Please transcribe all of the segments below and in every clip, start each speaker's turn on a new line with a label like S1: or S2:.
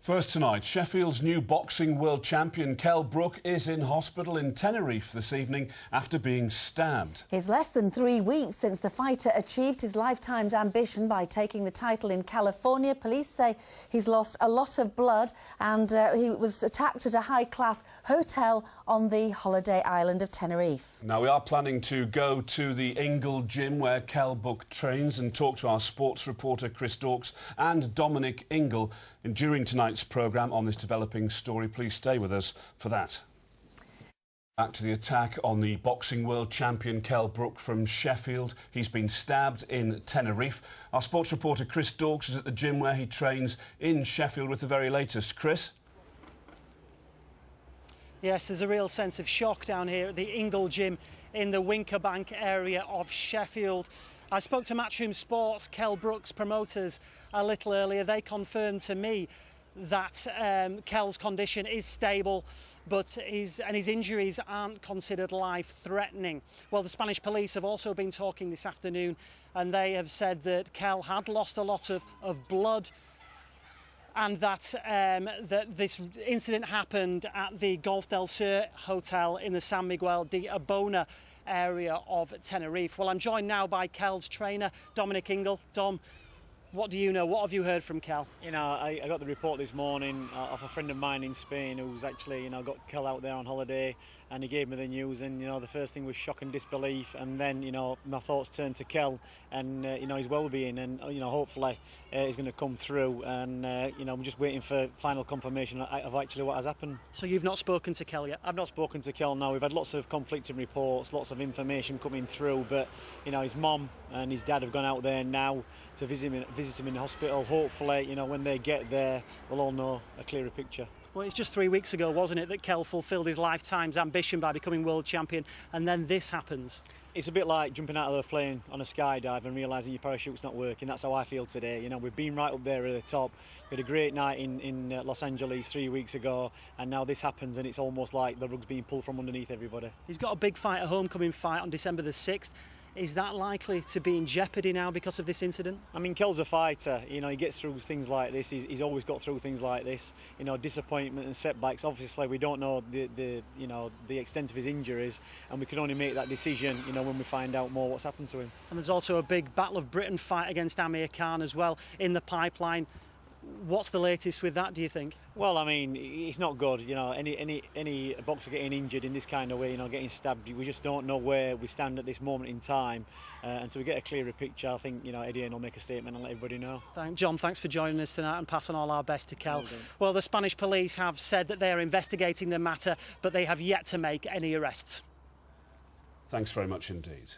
S1: First tonight, Sheffield's new boxing world champion Kell Brook is in hospital in Tenerife this evening after being stabbed.
S2: It's less than 3 weeks since the fighter achieved his lifetime's ambition by taking the title in California. Police say he's lost a lot of blood and he was attacked at a high-class hotel on the holiday island of Tenerife.
S1: Now, we are planning to go to the Ingle gym where Kell Brook trains and talk to our sports reporter Chris Dawkes and Dominic Ingle during tonight's programme on this developing story. Please stay with us for that. Back to the attack on the boxing world champion Kell Brook from Sheffield. He's been stabbed in Tenerife. Our sports reporter Chris Dawkes is at the gym where he trains in Sheffield with the very latest. Chris?
S3: Yes, there's a real sense of shock down here at the Ingle gym in the Winkerbank area of Sheffield. I spoke to Matchroom Sports, Kell Brook's promoters, a little earlier. They confirmed to me that Kell's condition is stable, but his injuries aren't considered life-threatening. Well, the Spanish police have also been talking this afternoon, and they have said that Kell had lost a lot of blood, and that this incident happened at the Golf del Sur Hotel in the San Miguel de Abona area of Tenerife. Well, I'm joined now by Kell's trainer, Dominic Ingle. Dom, what do you know? What have you heard from Kell?
S4: You know, I got the report this morning off a friend of mine in Spain who's actually, got Kell out there on holiday, and he gave me the news, and, the first thing was shock and disbelief, and then, my thoughts turned to Kell and, his well-being, and, hopefully he's going to come through, and, I'm just waiting for final confirmation of actually what has happened.
S3: So you've not spoken to Kell yet?
S4: I've not spoken to Kell, no. We've had lots of conflicting reports, lots of information coming through, but, his mum and his dad have gone out there now to visit him in hospital. Hopefully, when they get there, we'll all know a clearer picture.
S3: Well, it's just 3 weeks ago, wasn't it, that Kell fulfilled his lifetime's ambition by becoming world champion, and then this happens.
S4: It's a bit like jumping out of a plane on a skydive and realising your parachute's not working. That's how I feel today. We've been right up there at the top. We had a great night in Los Angeles 3 weeks ago, and now this happens, and it's almost like the rug's being pulled from underneath everybody.
S3: He's got a big fight, a homecoming fight on December the 6th. Is that likely to be in jeopardy now because of this incident? I
S4: mean, Kell's a fighter. He gets through things like this. He's always got through things like this. Disappointment and setbacks. Obviously, we don't know the extent of his injuries, and we can only make that decision, when we find out more what's happened to him.
S3: And there's also a big Battle of Britain fight against Amir Khan as well in the pipeline. What's the latest with that, do you think?
S4: Well, I mean, it's not good. Any boxer getting injured in this kind of way, getting stabbed, we just don't know where we stand at this moment in time. Until we get a clearer picture, I think, Eddie will make a statement and let everybody know.
S3: John, thanks for joining us tonight and pass on all our best to Kell. Well, the Spanish police have said that they are investigating the matter, but they have yet to make any arrests.
S1: Thanks very much indeed.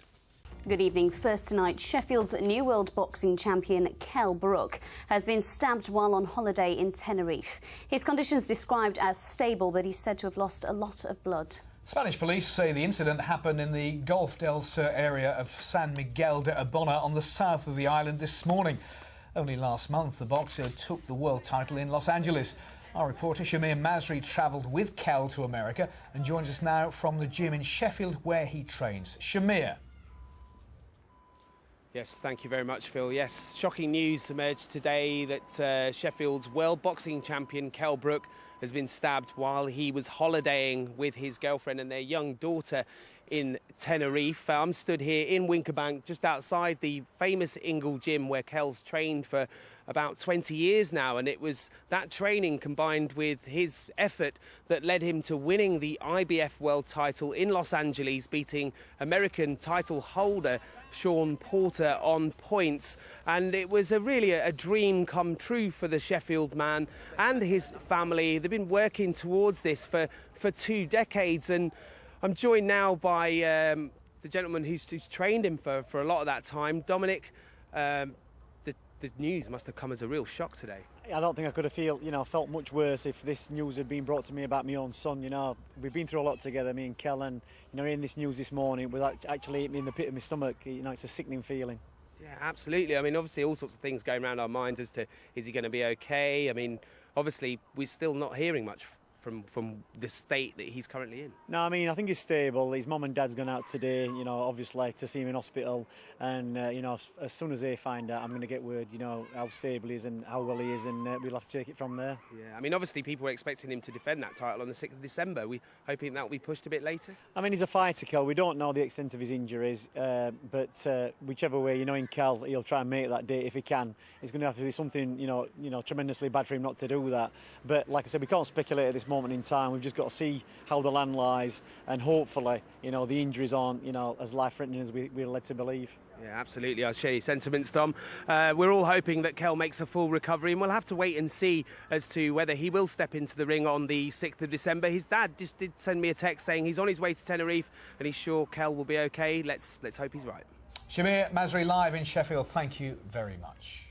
S5: Good evening. First tonight, Sheffield's new world boxing champion Kell Brook has been stabbed while on holiday in Tenerife. His condition is described as stable, but he's said to have lost a lot of blood.
S6: Spanish police say the incident happened in the Golf del Sur area of San Miguel de Abona on the south of the island this morning. Only last month, the boxer took the world title in Los Angeles. Our reporter Shamir Masri travelled with Kell to America and joins us now from the gym in Sheffield where he trains. Shamir.
S7: Yes, thank you very much, Phil. Yes, shocking news emerged today that Sheffield's world boxing champion Kell Brook has been stabbed while he was holidaying with his girlfriend and their young daughter in Tenerife. I'm stood here in Winkerbank, just outside the famous Ingle gym where Kell's trained for about 20 years now, and it was that training combined with his effort that led him to winning the IBF world title in Los Angeles, beating American title holder Sean Porter on points. And it was really a dream come true for the Sheffield man and his family. They've been working towards this for 2 decades, and I'm joined now by the gentleman who's trained him for a lot of that time, Dominic. The news must have come as a real shock today.
S4: I don't think I could have felt much worse if this news had been brought to me about my own son. We've been through a lot together, me and Kell, and hearing this news this morning was actually hit me in the pit of my stomach. It's a sickening feeling.
S7: Yeah, absolutely. I mean, obviously all sorts of things going around our minds as to, is he going to be okay? I mean, obviously we're still not hearing much from the state that he's currently in?
S4: No, I mean, I think he's stable. His mum and dad's gone out today, you know, obviously to see him in hospital. And, you know, as soon as they find out, I'm going to get word, you know, how stable he is and how well he is, and we'll have to take it from there.
S7: Yeah, I mean, obviously people were expecting him to defend that title on the 6th of December. We hoping that will be pushed a bit later?
S4: I mean, he's a fighter, Kell. We don't know the extent of his injuries, but whichever way, you know, in Kell, he'll try and make that date if he can. It's going to have to be something, you know, tremendously bad for him not to do that. But like I said, we can't speculate at this moment in time. We've just got to see how the land lies, and hopefully, you know, the injuries aren't, you know, as life-threatening as we're led to believe.
S7: Yeah, absolutely. I'll share your sentiments, Dom. We're all hoping that Kell makes a full recovery, and we'll have to wait and see as to whether he will step into the ring on the 6th of December. His dad just did send me a text saying he's on his way to Tenerife and he's sure Kell will be okay. Let's hope he's right.
S6: Shamir Masri live in Sheffield, thank you very much.